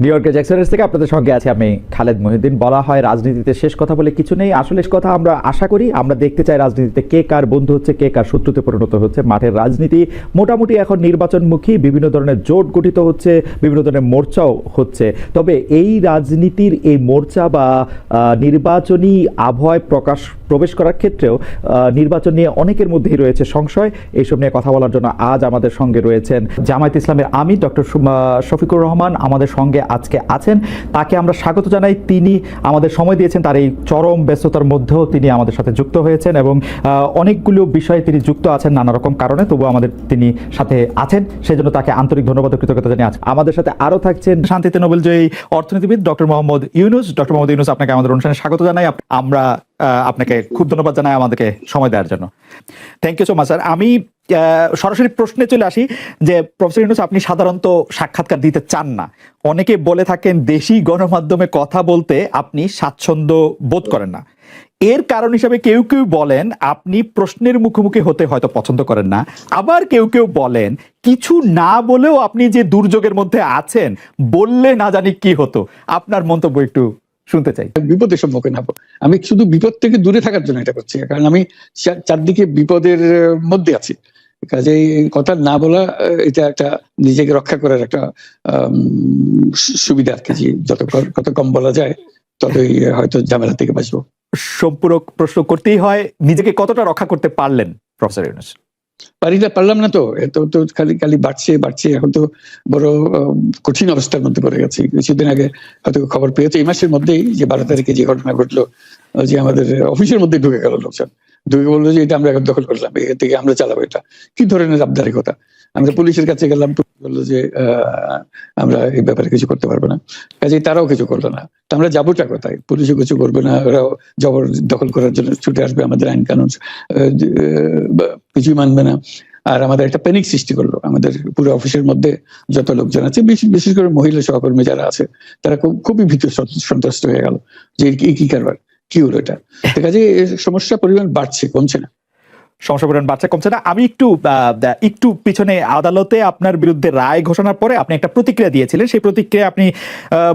New ইয়র্কের জ্যাকসনের থেকে আপনাদের সঙ্গে আছি আমি খালেদ মহিউদ্দিন। বলা হয় রাজনীতিতে শেষ কথা বলে কিছু নেই, আসলে শেষ কথা আমরা আশা করি। আমরা দেখতে চাই রাজনীতিতে কে কার বন্ধু হচ্ছে, কে কার শত্রুতে পরিণত হচ্ছে। মাঠের রাজনীতি মোটামুটি এখন নির্বাচনমুখী, বিভিন্ন ধরনের জোট গঠিত হচ্ছে, বিভিন্ন ধরনের মোর্চাও হচ্ছে। তবে এই রাজনীতির এই মোর্চা বা নির্বাচনী আবহাওয়ায় প্রবেশ করার ক্ষেত্রেও নির্বাচন নিয়ে অনেকের মধ্যেই রয়েছে সংশয়। এইসব নিয়ে কথা বলার জন্য আজ আমাদের সঙ্গে রয়েছেন জামায়াত ইসলামের আমির ডক্টর শফিকুর রহমান আমাদের সঙ্গে আজকে আছেন। তাকে আমরা স্বাগত জানাই। তিনি আমাদের সময় দিয়েছেন, তার এই চরম ব্যস্ততার মধ্যেও তিনি আমাদের সাথে যুক্ত হয়েছেন এবং অনেকগুলো বিষয়ে তিনি যুক্ত আছেন নানা রকম কারণে, তবুও আমাদের তিনি সাথে আছেন, সেজন্য তাকে আন্তরিক ধন্যবাদ ও কৃতজ্ঞতা জানিয়ে আছেন। আমাদের সাথে আরও থাকছেন শান্তিতে নোবেলজয়ী অর্থনীতিবিদ ডক্টর মোহাম্মদ ইউনুস। ডক্টর মোহাম্মদ ইউনুস, আপনাকে আমাদের অনুষ্ঠানে স্বাগত জানাই। আমরা আপনাকে খুব ধন্যবাদ জানাই আমাদেরকে সময় দেওয়ার জন্য। Thank you so much sir. আমি সরাসরি প্রশ্নে চলে আসি যে প্রফেসর ইউনুস, আপনি সাধারণত সাক্ষাৎকার দিতে চান না। অনেকে বলে থাকেন দেশি গণমাধ্যমে কথা বলতে আপনি স্বাচ্ছন্দ্য বোধ করেন না। এর কারণ হিসেবে কেউ কেউ বলেন আপনি প্রশ্নের মুখোমুখি হতে হয়তো পছন্দ করেন না, আবার কেউ কেউ বলেন কিছু না বলেও আপনি যে দুর্যোগের মধ্যে আছেন, বললে না জানি কি হতো। আপনার মন্তব্য একটু শুনতে চাই। বিপদের সম্মুখীন হবো, আমি শুধু বিপদ থেকে দূরে থাকার জন্য এটা করছি, কারণ আমি চারদিকে বিপদের মধ্যে আছি। কাজেই কথা না বলা এটা একটা নিজেকে রক্ষা করার একটা সুবিধা আর কি। যত কম বলা যায় ততই হয়তো ঝামেলা থেকে বাঁচবো। সম্পূরক প্রশ্ন করতেই হয়, নিজেকে কতটা রক্ষা করতে পারলেন প্রফেসর ইউনুস? পারলাম না তো, এত তো খালি খালি বাড়ছে। এখন তো বড় কঠিন অবস্থার মধ্যে পড়ে গেছি। কিছুদিন আগে হয়তো খবর পেয়েছে এই মাসের মধ্যেই যে 12 তারিখে যে ঘটনা ঘটলো, যে আমাদের অফিসের মধ্যে ঢুকে গেল লোকজন, ঢুকে বললো যে এটা আমরা এখন দখল করলাম, এখান থেকে আমরা চালাবো। এটা কি ধরনের আবদারি কথা! আমরা পুলিশের কাছে গেলাম, বললো যে আমরা এই ব্যাপারে কিছু করতে পারবো না। কাজেই তারাও কিছু করলো না। তো আমরা যাবোটা কোথায়? পুলিশও কিছু করবে না, ওরাও জবর দখল করার জন্য ছুটে আসবে, আমাদের আইন কানুন কিছুই মানবে না। আর আমাদের একটা প্যানিক সৃষ্টি করলো আমাদের পুরো অফিসের মধ্যে। যত লোকজন আছে, বিশেষ করে মহিলা সহকর্মী যারা আছে, তারা খুবই ভীত সন্ত্রস্ত হয়ে গেল যে কি কারবার, কি হলো এটা। কাজে সমস্যা পরিমাণ বাড়ছে, কমছে না। সমস্যা পরিমাণ বাড়ছে, কমছে না। আমি একটু পিছনে আদালতে আপনার বিরুদ্ধে রায় ঘোষণার পরে আপনি একটা প্রতিক্রিয়া দিয়েছিলেন। সেই প্রতিক্রিয়া আপনি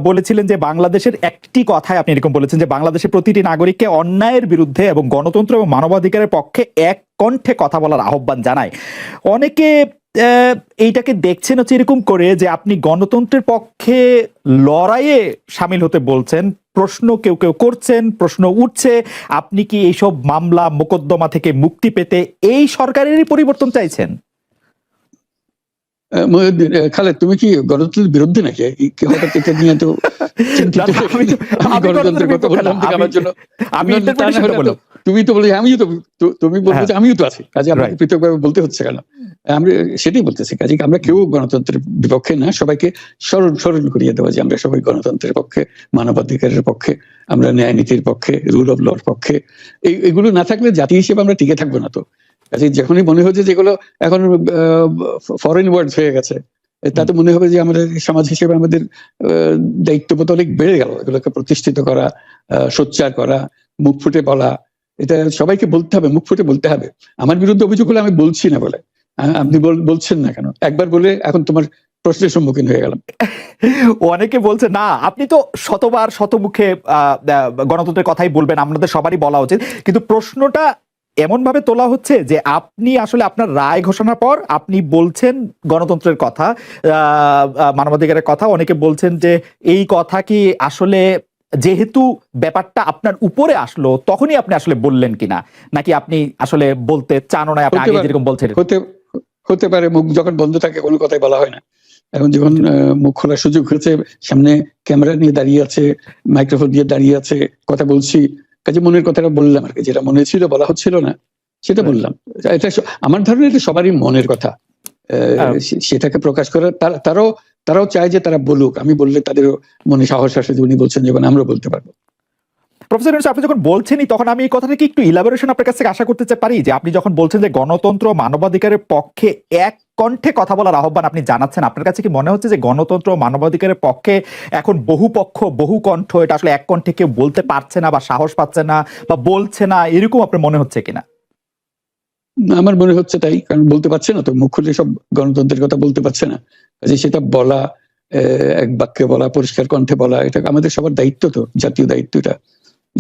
বলেছিলেন যে বাংলাদেশের একটি কথায় আপনি এরকম বলেছেন যে বাংলাদেশের প্রতিটি নাগরিককে অন্যায়ের বিরুদ্ধে এবং গণতন্ত্র এবং মানবাধিকারের পক্ষে এক কণ্ঠে কথা বলার আহ্বান জানায়। অনেকে এইটাকে দেখছেন হচ্ছে এরকম করে যে আপনি গণতন্ত্রের পক্ষে লড়াইয়ে সামিল হতে বলছেন। প্রশ্ন কেউ কেউ করছেন, প্রশ্ন উঠছে, আপনি কি এইসব মামলা মোকদ্দমা থেকে মুক্তি পেতে এই সরকারেরই পরিবর্তন চাইছেন? খালেদ, তুমি কি গণতন্ত্রের বিরুদ্ধে নাকি? হঠাৎ এটা নিয়ে তো গণতন্ত্রের কথা বললাম আমার জন্য তুমি তো বলে তুমি বলছো যে আমিও তো আছি, কাজে আমাকে পৃথকভাবে বলতে হচ্ছে কেন? আমরা সেটাই বলতেছি। কাজে আমরা কেউ গণতন্ত্রের বিপক্ষে না, সবাইকে স্মরণ করিয়ে দেওয়া যে আমরা সবাই গণতন্ত্রের পক্ষে, মানবাধিকারের পক্ষে, আমরা ন্যায় নীতির পক্ষে, রুল অফ লর পক্ষে। এগুলো না থাকলে জাতি হিসেবে আমরা টিকে থাকবো না তো। কাজে যখনই মনে হচ্ছে যেগুলো এখন ফরেন ওয়ার্ডস হয়ে গেছে, তাতে মনে হবে যে আমাদের সমাজ হিসেবে আমাদের দায়িত্ববোধ অনেক বেড়ে গেল। এগুলোকে প্রতিষ্ঠিত করা, সোচ্চার করা, মুখ ফুটে বলা, এটা সবাইকে বলতে হবে, মুখ ফুটে বলতে হবে। আমার বিরুদ্ধে অভিযোগ হলে আমি বলছি না বলে, আপনি বলছেন না কেন? একবার বলে এখন তোমার প্রশ্নের সম্মুখীন হয়ে গেলাম। অনেকে বলছে না, আপনি তো শতবার শতমুখে গণতন্ত্রের কথাই বলবেন, আমাদের সবারই বলা উচিত। কিন্তু প্রশ্নটা এমন ভাবে তোলা হচ্ছে যে আপনি আসলে আপনার রায় ঘোষণার পর আপনি বলছেন গণতন্ত্রের কথা, মানবাধিকারের কথা। অনেকে বলছেন যে এই কথা কি আসলে যেহেতু ব্যাপারটা আপনার উপরে আসলো তখনই আপনি আসলে বললেন কিনা, নাকি আপনি আসলে বলতে চান না, আপনি আগে যেরকম বলছেন? হতে পারে, মুখ যখন বন্ধ থাকে কোনো কথাই বলা হয় না। এখন যখন মুখ খোলার সুযোগ হয়েছে, সামনে ক্যামেরা নিয়ে দাঁড়িয়ে আছে, মাইক্রোফোন দিয়ে দাঁড়িয়ে আছে, কথা বলছি, কাজে মনের কথাটা বললাম আর কি। যেটা মনে ছিল বলা হচ্ছিল না সেটা বললাম। এটা আমার ধারণা এটা সবারই মনের কথা, সেটাকে প্রকাশ করার তারাও চায় যে তারা বলুক। আমি বললে তাদের মনে সাহস আসে যে উনি বলছেন যখন আমরা বলতে পারবো। প্রফেসর ইউনুস, আপনি যখন বলছেনই তখন আমি এই কথাটাকে একটু ইলাবোরেশন আপনার কাছ থেকে আশা করতে পারি যে আপনি যখন বলছেন যে গণতন্ত্র মানবাধিকারের পক্ষে এক কণ্ঠে কথা বলার আহ্বান আপনি জানাচ্ছেন, আপনার কাছে কি মনে হচ্ছে যে গণতন্ত্র মানবাধিকারের পক্ষে এখন বহু পক্ষ বহু কণ্ঠ, এটা আসলে এক কণ্ঠে কেউ বলতে পারছে না বা সাহস পাচ্ছে না বা বলছে না, এরকম আপনার মনে হচ্ছে কিনা? আমার মনে হচ্ছে তাই, কারণ বলতে পারছে না তো, মুখ খুলে সব গণতন্ত্রের কথা বলতে পারছে না। কাজে সেটা বলা এক বাক্যে বলা, পরিষ্কার কণ্ঠে বলা, এটা আমাদের সবার দায়িত্ব, তো জাতীয় দায়িত্বটা,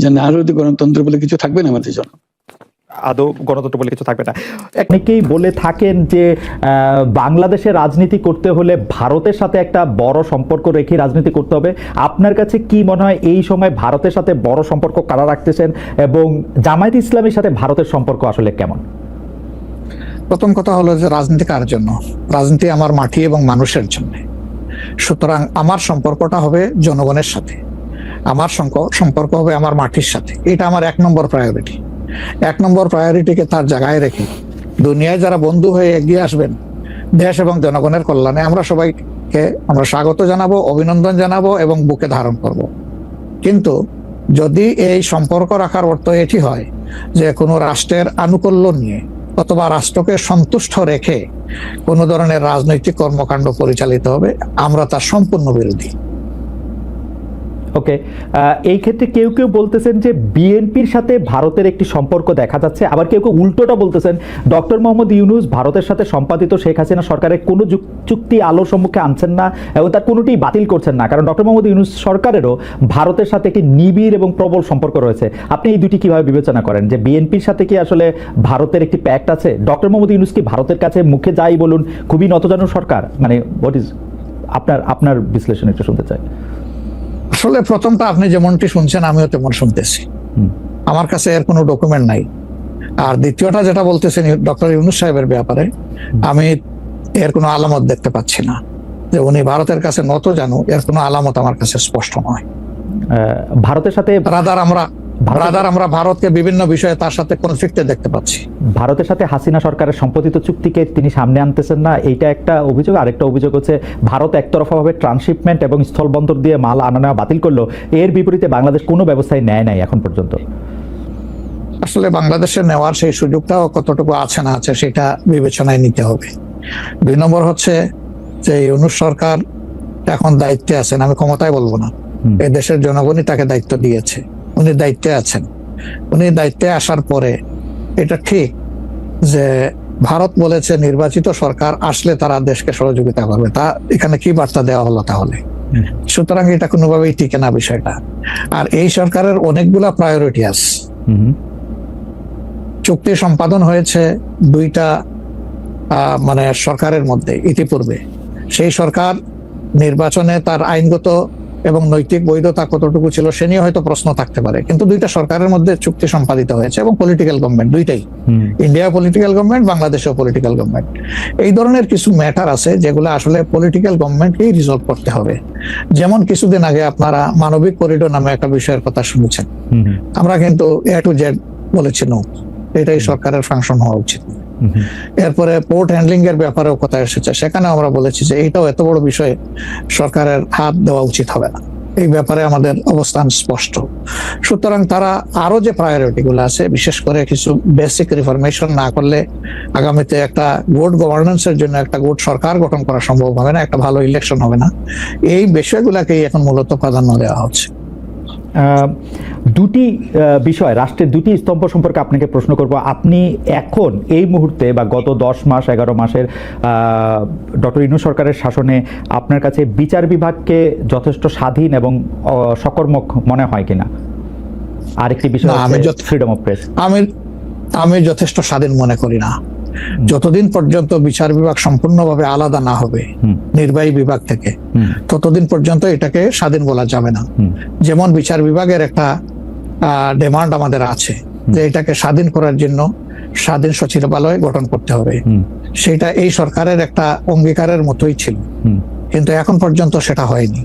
যে না হলে গণতন্ত্র বলে কিছু থাকবে না আমাদের জন্য, আদৌ গণতন্ত্র বলে কিছু থাকবে না। অনেকেই বলে থাকেন যে বাংলাদেশে রাজনীতি করতে হলে ভারতের সাথে একটা বড় সম্পর্ক রেখে রাজনীতি করতে হবে। আপনার কাছে কি মনে হয় এই সময় ভারতের সাথে বড় সম্পর্ক কারা রাখতেছেন, এবং জামায়াত ইসলামীর সাথে ভারতের সম্পর্ক আসলে কেমন? প্রথম কথা হলো যে রাজনীতি কার জন্য? রাজনীতি আমার মাটি এবং মানুষের জন্য। সুতরাং আমার সম্পর্কটা হবে জনগণের সাথে, আমার সম্পর্ক হবে আমার মাটির সাথে। এটা আমার 1 নম্বর প্রায়োরিটি। 1 নম্বর প্রায়োরিটিকে তার জায়গায় রেখে দুনিয়ায় যারা বন্ধু হয়ে এগিয়ে আসবেন দেশ এবং জনগণের কল্যাণে, আমরা সবাইকে আমরা স্বাগত জানাবো, অভিনন্দন জানাবো এবং বুকে ধারণ করব। কিন্তু যদি এই সম্পর্ক রাখার অর্থ এটি হয় যে কোনো রাষ্ট্রের আনুকূল্য নিয়ে অথবা রাষ্ট্রকে সন্তুষ্ট রেখে কোনো ধরনের রাজনৈতিক কর্মকাণ্ড পরিচালিত হবে, আমরা তার সম্পূর্ণ বিরোধী। ওকে, এই ক্ষেত্রে কেউ কেউ বলতেছেন যে বিএনপির সাথে ভারতের একটি সম্পর্ক দেখা যাচ্ছে, আবার কেউ কেউ উল্টোটা বলতেছেন ডক্টর মোহাম্মদ ইউনূস ভারতের সাথে সম্পাদিত শেখ হাসিনা সরকারের কোনো চুক্তি আলোর সম্মুখে আনছেন না এবং তার কোনোটি বাতিল করছেন না, কারণ ডক্টর মোহাম্মদ ইউনূস সরকারেরও ভারতের সাথে একটি নিবিড় এবং প্রবল সম্পর্ক রয়েছে। আপনি এই দুটি কিভাবে বিবেচনা করেন, যে বিএনপির সাথে কি আসলে ভারতের একটি প্যাক্ট আছে? ডক্টর মোহাম্মদ ইউনূস কি ভারতের কাছে মুখে যাই বলুন খুবই নতজানু সরকার? মানে হোয়াট ইজ আপনার বিশ্লেষণ একটু শুনতে চাই। আসলে প্রথমটা আপনি যেমনটি শুনছেন আমিও তেমন শুনতেছি, আমার কাছে এর কোনো ডকুমেন্ট নাই। আর দ্বিতীয়টা যেটা বলতেছেন ডক্টর ইউনূস সাহেবের ব্যাপারে, আমি এর কোনো আলামত দেখতে পাচ্ছি না যে উনি ভারতের কাছে নত জানু, এর কোনো আলামত আমার কাছে স্পষ্ট নয়। ভারতের সাথে রাদার আমরা ভারতকে বিভিন্ন বিষয়ে তার সাথে কনফ্লিক্টে দেখতে পাচ্ছি। ভারতের সাথে হাসিনা সরকারের সম্পাদিত চুক্তিকে তিনি সামনে আনতেছেন না, এইটা একটা অভিযোগ। আরেকটা অভিযোগ হচ্ছে ভারত একতরফাভাবে ট্রান্সশিপমেন্ট এবং স্থলবন্দর দিয়ে মাল আনা নেওয়া বাতিল করলো, এর বিপরীতে বাংলাদেশ কোনো ব্যবস্থাই নেয় নাই এখন পর্যন্ত। আসলে বাংলাদেশে নেওয়ার সেই সুযোগটাও কতটুকু আছে না আছে সেটা বিবেচনায় নিতে হবে। 2 নম্বর হচ্ছে যে ইউনূস সরকার এখন দায়িত্বে আছেন, আমি ক্ষমতায় বলবো না, এই দেশের জনগণই তাকে দায়িত্ব দিয়েছে, উনি দায়িত্বে আছেন। উনি দায়িত্বে আসার পরে এটা ঠিক যে ভারত বলেছে নির্বাচিত সরকার আসলে তারা দেশকে সহযোগিতা করবে, তা এখানে কি বার্তা দেওয়া হলো তাহলে? সুতরাং এটা কোনোভাবেই টিকে না বিষয়টা। আর এই সরকারের অনেকগুলা প্রায়োরিটি আছে। চুক্তি সম্পাদন হয়েছে 2টা মানে সরকারের মধ্যে ইতিপূর্বে। সেই সরকার নির্বাচনে তার আইনগত এবং নৈতিক বৈধতা কতটুকু ছিল সে নিয়ে হয়তো প্রশ্ন থাকতে পারে, কিন্তু 2টা সরকারের মধ্যে চুক্তি সম্পাদিত হয়েছে এবং পলিটিক্যাল গভর্নমেন্ট দুইটাই, ইন্ডিয়া পলিটিক্যাল গভর্নমেন্ট, বাংলাদেশেও পলিটিক্যাল গভর্নমেন্ট। এই ধরনের কিছু ম্যাটার আছে যেগুলো আসলে পলিটিক্যাল গভর্নমেন্টকেই রিজলভ করতে হবে। যেমন কিছুদিন আগে আপনারা মানবিক করিডোর নামে একটা বিষয়ের কথা শুনেছেন, আমরা কিন্তু A to Z বলেছি নো, এটাই সরকারের ফাংশন হওয়া উচিত। এরপরে পোর্ট হ্যান্ডলিং এর ব্যাপারেও কথা এসেছে, সেখানে আমরা বলেছি যে এটাও এত বড় বিষয়ে সরকারের হাত দেওয়া উচিত হবে না, এই ব্যাপারে আমাদের অবস্থান স্পষ্ট। সুতরাং তারা আরো যে প্রায়োরিটি গুলো আছে, বিশেষ করে কিছু বেসিক রিফরমেশন না করলে আগামীতে একটা গুড গভর্নেন্সের জন্য একটা গুড সরকার গঠন করা সম্ভব হবে না, একটা ভালো ইলেকশন হবে না, এই বিষয়গুলোকেই এখন মূলত প্রাধান্য দেওয়া হচ্ছে। দুটি বিষয়, রাষ্ট্রের 2টি স্তম্ভ সম্পর্কে আপনাকে প্রশ্ন করব। আপনি এখন এই মুহূর্তে বা গত 10 মাস 11 মাসের ডক্টর ইউনূস সরকারের শাসনে আপনার কাছে বিচার বিভাগকে যথেষ্ট স্বাধীন এবং সকর্মক মনে হয় কিনা? আরেকটি বিষয় ফ্রিডম অফ প্রেস। আমি যথেষ্ট স্বাধীন মনে করি না। যতদিন পর্যন্ত বিচার বিভাগ সম্পূর্ণভাবে আলাদা না হবে নির্বাহী বিভাগ থেকে, ততদিন পর্যন্ত এটাকে স্বাধীন বলা যাবে না। যেমন বিচার বিভাগের একটা ডিমান্ড আমাদের আছে যে এটাকে স্বাধীন করার জন্য স্বাধীন সচিবালয় গঠন করতে হবে, সেটা এই সরকারের একটা অঙ্গীকারের মতোই ছিল, কিন্তু এখন পর্যন্ত সেটা হয়নি।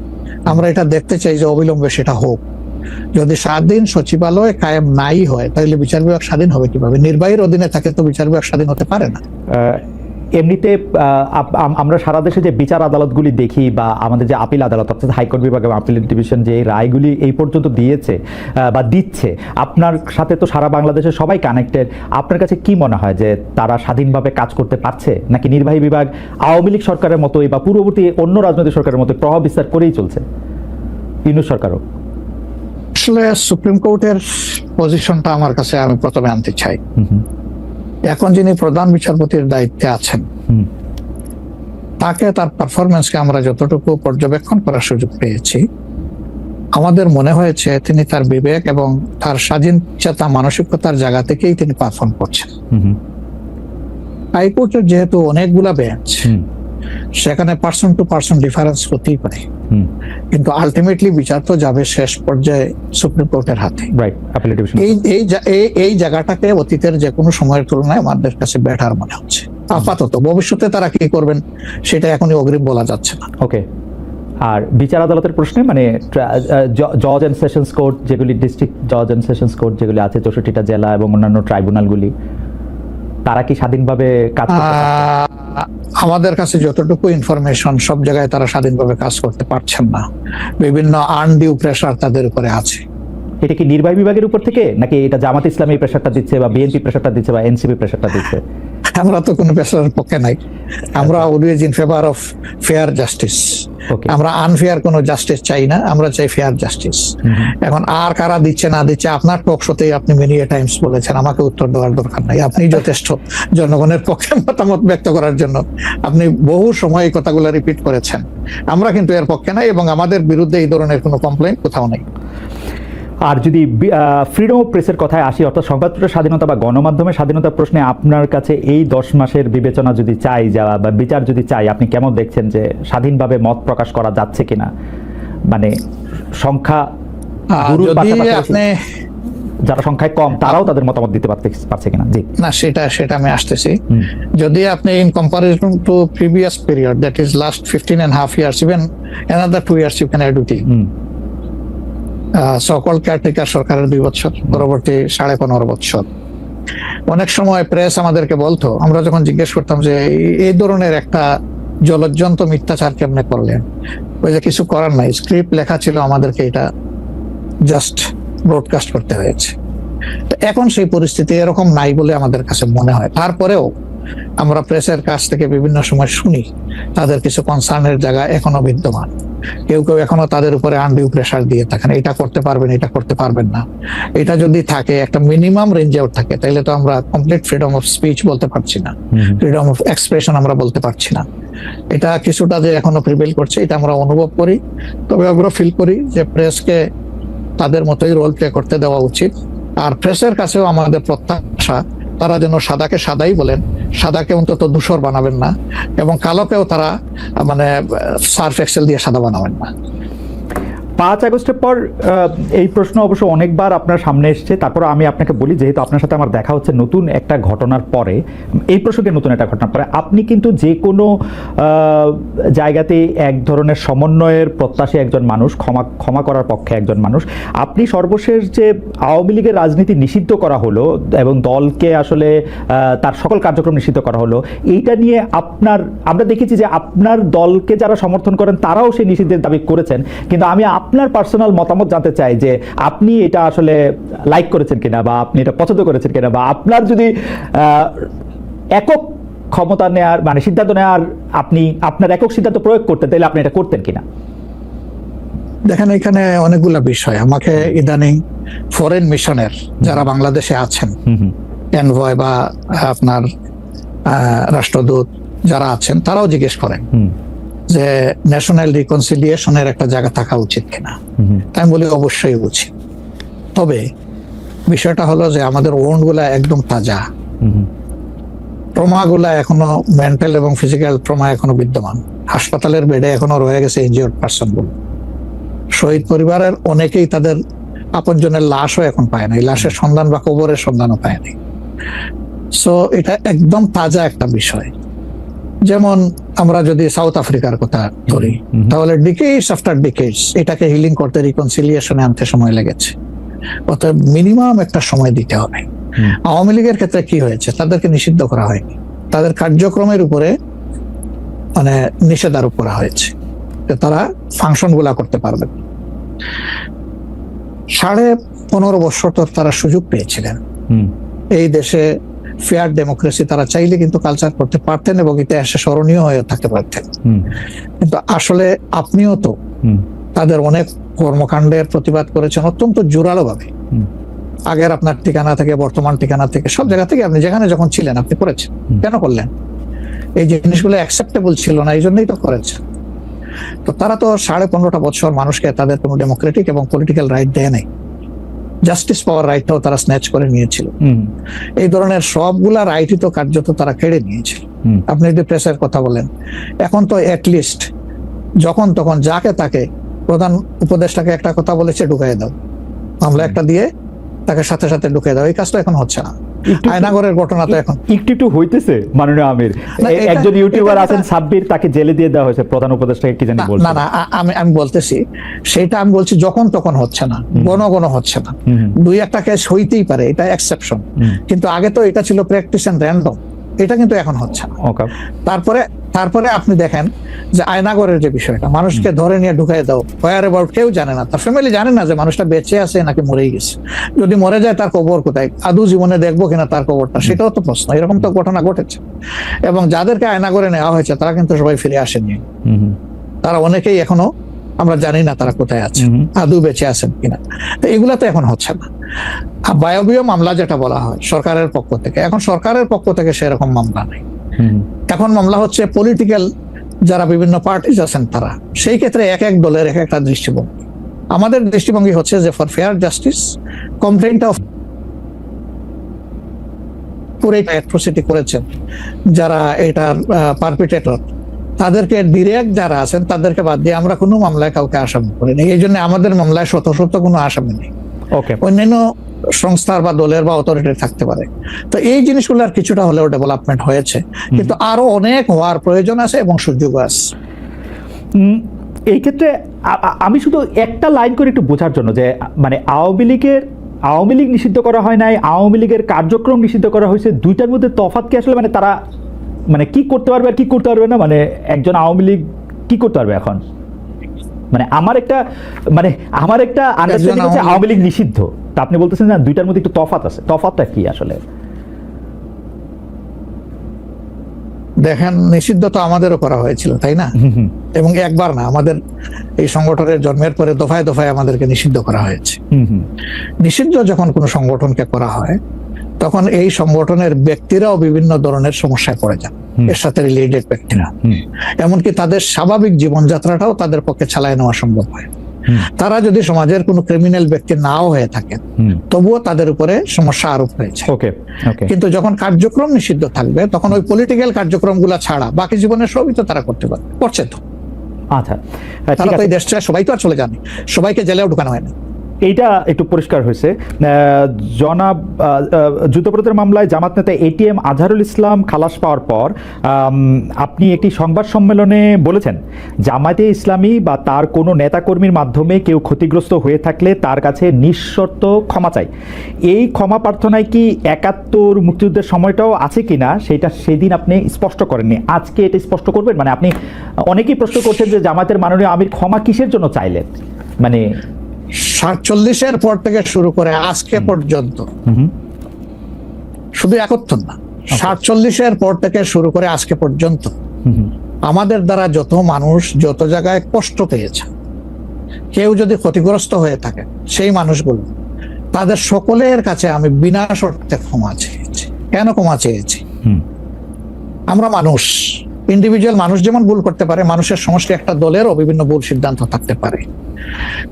আমরা এটা দেখতে চাই যে অবিলম্বে সেটা হোক। যদি স্বাধীন সচিবালয় কায়েম নাই হয় তাহলে বিচার বিভাগ স্বাধীন হবে কিভাবে? নির্বাহীর অধীনে থাকে তো বিচার বিভাগ স্বাধীন হতে পারে না। এমনিতে আমরা সারা দেশে যে বিচার আদালতগুলি দেখি বা আমাদের যে আপিল আদালত অর্থাৎ হাইকোর্ট বিভাগ এবং আপিল ডিভিশন যে রায়গুলি এই পর্যন্ত দিয়েছে বা দিচ্ছে, আপনার সাথে তো সারা বাংলাদেশের সবাই কানেক্টেড, আপনার কাছে কি মনে হয় যে তারা স্বাধীনভাবে কাজ করতে পারছে, নাকি নির্বাহী বিভাগ আওয়ামী লীগ সরকারের মতোই বা পূর্ববর্তী অন্য রাজনৈতিক সরকারের মতো প্রভাব বিস্তার করেই চলছে? ইউনূস সরকারও আসলে সুপ্রিম কোর্টের পজিশনটা আমার কাছে আমি প্রথমে আনতে চাই। এখন যিনি প্রধান বিচারপতির দায়িত্বে আছেন তাকে তার পারফরমেন্সকে আমরা যতটুকু পর্যবেক্ষণ করার সুযোগ পেয়েছি, আমাদের মনে হয়েছে তিনি তার বিবেক এবং তার স্বাধীন চেতা মানসিকতার জায়গা থেকেই তিনি পারফর্ম করছেন। হাইকোর্টের যেহেতু অনেকগুলা বেঞ্চ, সেখানে পার্সন টু পার্সন ডিফারেন্স হতেই পারে, কিন্তু আলটিমেটলি বিচার তো যাবে শেষ পর্যায়ে সুপ্রিম কোর্টের হাতে। এই জায়গাটাকে অতীতের যে কোনো সময়ের তুলনায় আমাদের কাছে বেটার মনে হচ্ছে। আপাতত ভবিষ্যতে তারা কি করবেন সেটা এখনই অগ্রিম বলা যাচ্ছে না। ওকে, আর বিচার আদালতের প্রশ্নে মানে জজ এন্ড সেশনস কোর্ট যেগুলি, ডিস্ট্রিক্ট জজ এন্ড সেশনস কোর্ট যেগুলি আছে 64টা জেলা এবং অন্যান্য ট্রাইব্যুনালগুলি, তারা কি স্বাধীনভাবে কাজ করতে পারছে? আমাদের কাছে যতটুকু ইনফরমেশন, সব জায়গায় তারা স্বাধীনভাবে কাজ করতে পারছেন না, বিভিন্ন আনডিউ প্রেসার তাদের উপরে আছে। এটা কি নির্বাহী বিভাগের উপর থেকে, নাকি এটা জামাত ইসলামী প্রেসারটা দিচ্ছে, বা বিএনপি প্রেসারটা দিচ্ছে, বা এনসিপি প্রেসারটা দিচ্ছে? আমরা তো কোনো প্রেসারের পক্ষে নাই, আমরা always in favour of fair justice. আমরা আনফেয়ার কোনো জাস্টিস চাই না, আমরা চাই ফেয়ার জাস্টিস। এখন আর কারা দিচ্ছে না দিচ্ছে, আপনার টক শোতেই আপনি মেনি টাইমস বলেছেন, আমাকে উত্তর দেওয়ার দরকার নাই। আপনি যথেষ্ট জনগণের পক্ষে মতামত ব্যক্ত করার জন্য আপনি বহু সময় এই কথাগুলো রিপিট করেছেন। আমরা কিন্তু এর পক্ষে নাই এবং আমাদের বিরুদ্ধে এই ধরনের কোনো কমপ্লেইন কোথাও নেই। আর যদি ফ্রিডম অফ প্রেসের কথায় আসি, অর্থাৎ সংবাদ প্রচারের স্বাধীনতা বা গণমাধ্যমের স্বাধীনতার প্রশ্নে আপনার কাছে এই 10 মাসের বিবেচনা যদি চাই যাওয়া বা বিচার যদি চাই, আপনি কেমন দেখছেন যে স্বাধীনভাবে মত প্রকাশ করা যাচ্ছে কিনা? মানে সংখ্যা যারা সংখ্যায় কম তারাও তাদের মতামত দিতে পারছে কিনা? জি না, সেটা আমি আসতেছি। যদি আপনি in comparison two previous period, that is last 15.5 years, even another 2 years you can add with it. সকল কেয়ারটেকার সরকারের 2 বছর, পরবর্তী 15.5 বছর। অনেক সময় প্রেস আমাদেরকে বলতো, আমরা যখন জিজ্ঞেস করতাম যে এই ধরনের একটা জলজ্জন্ত মিথ্যাচার কেমনে করলেন, ওই যে কিছু করার নাই, স্ক্রিপ্ট লেখা ছিল, আমাদেরকে এটা জাস্ট ব্রডকাস্ট করতে হয়েছে। এখন সেই পরিস্থিতি এরকম নাই বলে আমাদের কাছে মনে হয়। তারপরেও আমরা প্রেসের কাছ থেকে বিভিন্ন সময় শুনি তাদের কিছু কনসার্নের জায়গা এখনো বিদ্যমান। কেউ কেউ এখনো তাদের উপরে আনডিউ প্রেসার দিয়ে থাকেন, এটা করতে পারবেন, এটা করতে পারবেন না। এটা যদি থাকে, একটা মিনিমাম রেঞ্জেও থাকে, তাহলে তো আমরা কমপ্লিট ফ্রিডম অফ স্পিচ বলতে পারছি না, ফ্রিডম অফ এক্সপ্রেশন আমরা বলতে পারছি না। এটা কিছুটা যে এখনো প্রিভেল করছে, এটা আমরা অনুভব করি। তবে আমরা ফিল করি যে প্রেসকে তাদের মতোই রোল প্লে করতে দেওয়া উচিত। আর প্রেসের কাছেও আমাদের প্রত্যাশা, তারা যেন সাদাকে সাদাই বলেন, সাদাকে অন্তত ধূসর বানাবেন না, এবং কালোকেও তারা মানে সার্ফ এক্সেল দিয়ে সাদা বানাবেন না। 5 আগস্টের পর এই প্রশ্ন অবশ্য অনেকবার আপনার সামনে এসেছে। তারপর আমি আপনাকে বলি, যেহেতু আপনার সাথে আমার দেখা হচ্ছে নতুন একটা ঘটনার পরে, এই প্রসঙ্গে নতুন একটা ঘটনার পরে, আপনি কিন্তু যে কোনো জায়গাতে এক ধরনের সমন্বয়ের প্রত্যাশী একজন মানুষ, ক্ষমা করার পক্ষে একজন মানুষ। আপনি সর্বশেষ যে আওয়ামী লীগের রাজনীতি নিষিদ্ধ করা হলো এবং দলকে আসলে তার সকল কার্যক্রম নিষিদ্ধ করা হলো, এইটা নিয়ে আমরা দেখেছি যে আপনার দলকে যারা সমর্থন করেন তারাও সেই নিষিদ্ধের দাবি করেছেন। কিন্তু আমি আপনার পার্সোনাল মতামত জানতে চাই যে আপনি এটা আসলে লাইক করেছেন কিনা, বা আপনি এটা পছন্দ করেছেন কিনা, বা আপনার যদি একক ক্ষমতা নেওয়ার মানে সিদ্ধান্ত নেওয়ার, আপনি আপনার একক সিদ্ধান্ত প্রয়োগ করতেন, তাহলে আপনি এটা করতেন কিনা? দেখেন, এখানে অনেকগুলো বিষয়। আমাকে ইদানিং ফরেন মিশনের যারা বাংলাদেশে আছেন, এনভয় বা আপনার রাষ্ট্রদূত যারা আছেন, তারাও জিজ্ঞেস করেন যে ন্যাশনাল রিকনসিলিয়েশনের একটা জায়গা থাকা উচিত কিনা। আমি বলি অবশ্যই উচিত। তবে বিষয়টা হলো যে আমাদের ওন্ড গুলা একদম তাজা, ট্রমা গুলা এখনো, মেন্টাল এবং ফিজিক্যাল ট্রমা এখনো বিদ্যমান। হাসপাতালের বেডে এখনো রয়ে গেছে ইনজিওর্ড পার্সন গুলো। শহীদ পরিবারের অনেকেই তাদের আপনজনের লাশও এখন পায় নাই, লাশের সন্ধান বা কবরের সন্ধানও পায়নি। সো এটা একদম তাজা একটা বিষয়। যেমন আমরা যদি সাউথ আফ্রিকার কথা ধরি, তাহলে ডিকেডস আফটার ডিকেডস এটাকে হিলিং করতে, রিকনসিলিয়েশনে আনতে সময় লেগেছে। অর্থাৎ মিনিমাম একটা সময় দিতে হবে। আওয়ামী লীগের ক্ষেত্রে কি হয়েছে, তাদেরকে নিষিদ্ধ করা হয়নি, তাদের কার্যক্রমের উপরে মানে নিষেধারোপ করা হয়েছে, তারা ফাংশন গুলা করতে পারবেন। 15.5 বছর তো তারা সুযোগ পেয়েছিলেন। এই দেশে ফেয়ার ডেমোক্রেসি তারা চাইলে কিন্তু কালচার করতে পারতেন এবং ইতিহাসে স্মরণীয় হয়ে থাকতে পারতেন। কিন্তু আসলে আপনিও তো তাদের অনেক কর্মকাণ্ডের প্রতিবাদ করেছেন অত্যন্ত জোরালো ভাবে। আগের আপনার ঠিকানা থেকে, বর্তমান ঠিকানা থেকে, সব জায়গা থেকে আপনি যেখানে যখন ছিলেন আপনি করেছেন। কেন করলেন? এই জিনিসগুলো অ্যাকসেপ্টেবল ছিল না, এই জন্যই তো করেছে। তো তারা তো 15.5 বছর মানুষকে তাদের কোনো ডেমোক্রেটিক এবং পলিটিক্যাল রাইট দেয় নাই, জাস্টিস পাওয়ার রাইটটাও তারা স্ন্যাচ করে নিয়েছিল। এই ধরনের সবগুলা রাইটই তো কার্যত তারা কেড়ে নিয়েছিল। আপনি যদি প্রেসের কথা বলেন, এখন তো অ্যাটলিস্ট যখন তখন যাকে তাকে প্রধান উপদেষ্টাকে একটা কথা বলেছে ঢুকাই দাও, মামলা একটা দিয়ে তাকে সাথে সাথে ঢুকিয়ে দাও, এই কাজটা এখন হচ্ছে না। আয়নাগরের ঘটনা তো এখন একটু হইতেছে। মাননীয় আমির, একজন ইউটিউবার আছেন সাব্বির, তাকে জেলে দিয়ে দেওয়া হয়েছে প্রধান উপদেষ্টাকে, কি জানি বলছেন। না আমি বলতেছি সেটা, আমি বলছি যখন তখন হচ্ছে না, ঘন হচ্ছে না। দুই একটা কেস হইতেই পারে, এটা এক্সেপশন, কিন্তু আগে তো এটা ছিল প্র্যাকটিস এন্ড র্যান্ডম, এটা কিন্তু এখন হচ্ছে না। তারপরে আপনি দেখেন যে আয়নাগরের যে বিষয়টা, মানুষকে ধরে নিয়ে ঢুকাই দাও, হোয়ার অ্যাবাউট, কেউ জানে না, তার ফ্যামিলি জানে না যে মানুষটা বেঁচে আছে নাকি মরেই গেছে। যদি মরে যায় তার কবর কোথায়, আদৌ জীবনে দেখবো কিনা তার কবরটা, সেটাও তো প্রশ্ন। এরকম তো ঘটনা ঘটেছে, এবং যাদেরকে আয়নাগরে নেওয়া হয়েছে তারা কিন্তু সবাই ফিরে আসেননি। তারা অনেকেই এখনো আমরা জানি না তারা কোথায় আছে, আদৌ বেঁচে আছেন কিনা। তো এগুলা তো এখন হচ্ছে না। বায়বীয় মামলা যেটা বলা হয় সরকারের পক্ষ থেকে, এখন সরকারের পক্ষ থেকে সেরকম মামলা নেই। এখন মামলা হচ্ছে পলিটিক্যাল যারা বিভিন্ন পার্টিজ আছেন তারা, সেই ক্ষেত্রে এক এক দলের এক একটা দৃষ্টিভঙ্গি। আমাদের দৃষ্টিভঙ্গি হচ্ছে যে for fair justice, complaint of পুরো অ্যাট্রোসিটি করেছেন যারা এটার পারপিটেটর, তাদেরকে ডিরেক্ট যারা আছেন তাদেরকে বাদ দিয়ে আমরা কোনো মামলায় কাউকে আসামি করিনি। এই জন্য আমাদের মামলায় শত কোনো আসামি নেই। অন্যান্য সংস্থার বা দলের বা অথরিটির থাকতে পারে। তো এই জিনিসগুলোর কিছুটা হলেও ডেভেলপমেন্ট হয়েছে, কিন্তু আরো অনেক হওয়ার প্রয়োজন আছে এবং সুযোগ আছে। এই ক্ষেত্রে আমি শুধু একটা লাইন করে একটু বোঝার জন্য, যে মানে আওয়ামী লীগ নিষিদ্ধ করা হয় নাই, আওয়ামী লীগের কার্যক্রম নিষিদ্ধ করা হয়েছে, দুইটার মধ্যে তফাৎ কি আসলে? মানে তারা মানে কি করতে পারবে আর কি করতে পারবে না, মানে একজন আওয়ামী লীগ কি করতে পারবে এখন? মানে আমার একটা আন্ডারস্ট্যান্ডিং হচ্ছে আওয়ামী লীগ নিষিদ্ধ, তা আপনি বলতেছেন না দুইটার মধ্যে একটু তফাৎ আছে, তফাৎটা কি আসলে? দেখেন, নিষিদ্ধ তো আমাদেরও করা হয়েছিল, তাই না? এবং একবার না, আমাদের এই সংগঠনের জন্মের পরে দফায় দফায় আমাদেরকে নিষিদ্ধ করা হয়েছে। নিষিদ্ধ যখন কোনো সংগঠনকে করা হয়, তখন এই সংগঠনের ব্যক্তিরাও বিভিন্ন ধরনের সমস্যায় পড়ে যান, এর সাথে রিলেটেড ব্যক্তিরা। এমনকি তাদের স্বাভাবিক জীবনযাত্রাটাও তাদের পক্ষে চালায় নেওয়া সম্ভব হয়। তারা যদি সমাজের কোনো ক্রিমিনাল ব্যক্তি নাও হয়ে থাকেন, তবুও তাদের উপরে সমস্যা আরোপ হয়েছে। কিন্তু যখন কার্যক্রম নিষিদ্ধ থাকবে, তখন ওই পলিটিক্যাল কার্যক্রমগুলো ছাড়া বাকি জীবনের সবই তো তারা করতে পারবে, করছে তো। আচ্ছা, তারা তো এই দেশটা সবাই তো আর চলে যায়নি, সবাইকে জেলেও ঢুকানো হয়নি। এইটা একটু পরিষ্কার হয়েছে। জনাব যুদ্ধপরাধের মামলায় জামাত নেতা এটিএম আজহারুল ইসলাম খালাস পাওয়ার পর আপনি একটি সংবাদ সম্মেলনে বলেছেন, জামায়াতে ইসলামী বা তার কোনো নেতাকর্মীর মাধ্যমে কেউ ক্ষতিগ্রস্ত হয়ে থাকলে তার কাছে নিঃশর্ত ক্ষমা চাই। এই ক্ষমা প্রার্থনায় কি ৭১ মুক্তিযুদ্ধের সময়টাও আছে কিনা সেটা সেদিন আপনি স্পষ্ট করেননি, আজকে এটা স্পষ্ট করবেন? মানে আপনি অনেকেই প্রশ্ন করছেন যে জামায়াতের মাননীয় আমির ক্ষমা কিসের জন্য চাইলেন, মানে ৪৭-এর পর থেকে শুরু করে আজকে পর্যন্ত, শুধু ৭১ না, ৪৭-এর পর থেকে শুরু করে আজকে পর্যন্ত আমাদের দ্বারা যত মানুষ যত জায়গায় কষ্ট পেয়েছে, কেউ যদি ক্ষতিগ্রস্ত হয়ে থাকে, সেই মানুষগুলো তাদের সকলের কাছে আমি বিনা শর্তে ক্ষমা চেয়েছি। কেন ক্ষমা চেয়েছি? আমরা মানুষ, ইন্ডিভিজুয়াল মানুষ যেমন ভুল করতে পারে, মানুষের সমষ্টি একটা দলেরও বিভিন্ন ভুল সিদ্ধান্ত থাকতে পারে।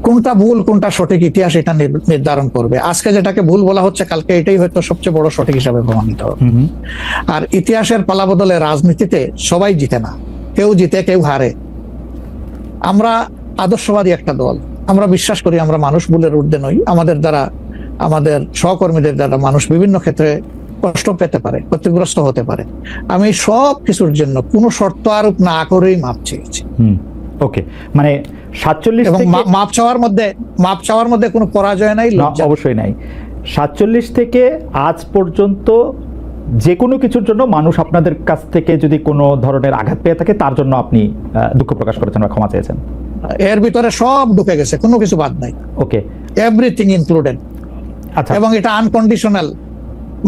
কোনটা ভুল কোনটা সঠিক ইতিহাস এটা নির্ধারণ করবে। আজকে যেটাকে ভুল বলা হচ্ছে, কালকে এটাই হয়তো সবচেয়ে বড় সঠিক হিসাবে প্রমাণিত হবে। আর ইতিহাসের পালাবদলে রাজনীতিতে সবাই জিতে না, কেউ জিতে কেউ হারে। আমরা আদর্শবাদী একটা দল, আমরা বিশ্বাস করি আমরা মানুষ ভুলের ঊর্ধ্বে নই। আমাদের দ্বারা, আমাদের সহকর্মীদের দ্বারা মানুষ বিভিন্ন ক্ষেত্রে কষ্ট পেতে পারে, ক্ষতিগ্রস্ত হতে পারে। আমি সব কিছুর জন্য কোনো শর্ত আরোপ না করেই মাপ চেয়েছি। ওকে, মানে ৪৭ এবং মাপ চাওয়ার মধ্যে কোনো পরাজয় নাই, অবশ্যই নাই। ৪৭ থেকে আজ পর্যন্ত যে কোনো কিছুর জন্য মানুষ আপনাদের কাছ থেকে যদি কোনো ধরনের আঘাত পেয়ে থাকে, তার জন্য আপনি দুঃখ প্রকাশ করেছেন বা ক্ষমা চেয়েছেন। এর ভিতরে সব ঢুকে গেছে, কোনো কিছু বাদ নাই। ওকে, এভরিথিং ইনক্লুডেড। আচ্ছা, এবং এটা আনকন্ডিশনাল,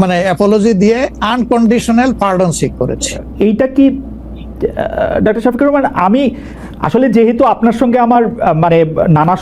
মানে অ্যাপোলজি দিয়ে আনকন্ডিশনাল পার্ডন সিক করেছে। এইটা কি ডক্টর শফিকুর রহমান, আমি আসলে যেহেতু আপনার সঙ্গে আমার মানে নানা